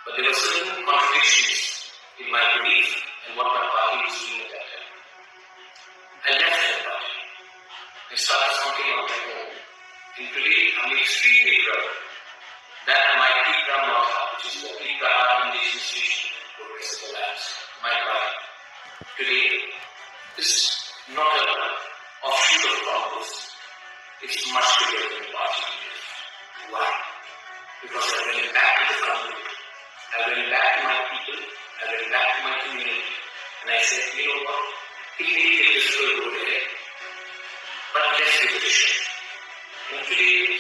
But there were certain contradictions in my belief and what my party was doing at that time. I left that party. I started something on my own. And today I'm extremely proud that my Tikra Maha, which is the Tikra Organization Station for Progressive Labs, my party, today is not an offshoot of Congress. It's much bigger than the party leaders. Why? Because I went back to the country. I went back to my people. I went back to my community. And I said, you know what? It may be a difficult road ahead, but let's give it a shot. And today,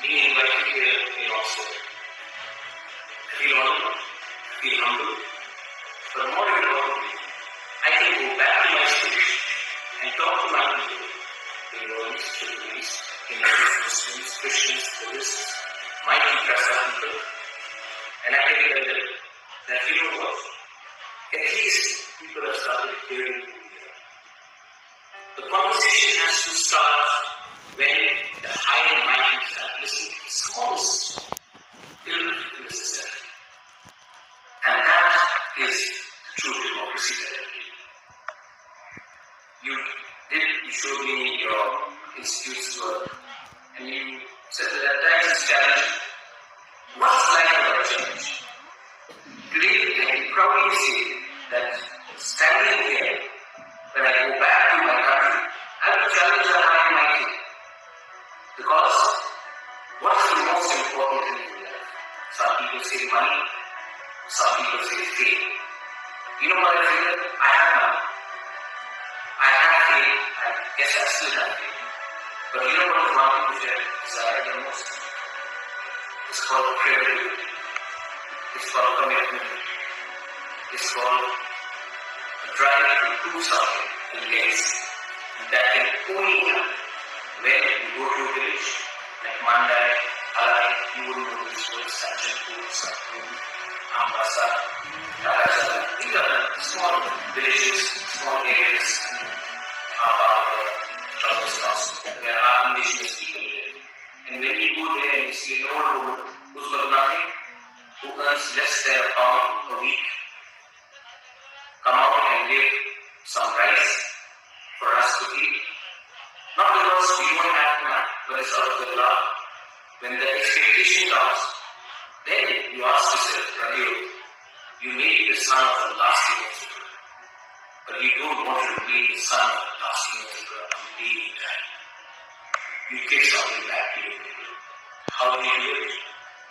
being invited here in Oxford, I feel honored, I feel humble, but more importantly, I can go back to my station and talk to my people, Hindus, Hindus, Muslims, Christians, Buddhists, my Tikra people, and I can tell them that, you know what, at least people have started hearing me here. The conversation has to start when the high and mighty start listening to the smallest little in the society. And that is true democracy that I believe. You showed me your institute's work, and you said that that is challenging. What's life about a challenge? Today, I can proudly say that standing here, when I go back to my country, I will challenge the high and mighty. Because what is the most important thing in life? Some people say money, some people say fame. You know what I feel? I have money. I have fame. I guess I still have fame. But you know what is one thing which I desire the most? It's called credibility. It's called commitment. It's called a drive to do something and legacy. And that can only happen when you go to a village like Mandai, Alai, you wouldn't know this word, Sanchanpur, Satpur, Ambasa, Takasala. These are small villages, small areas where our indigenous people live. And when you go there and you see an old woman who's got nothing, who earns less than £1 a week, come out and give some rice for us to eat. Not because we don't have enough, but it's out of the love. When the expectation comes, then you ask yourself, Ravi, you may be the son of the lasting Emperor, but you don't want to be the son of the lasting Emperor on the day you die. You give something back to your people. How do you do it?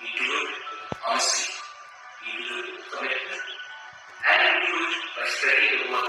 You do it with honesty. You do it with commitment. And you do it by spreading the word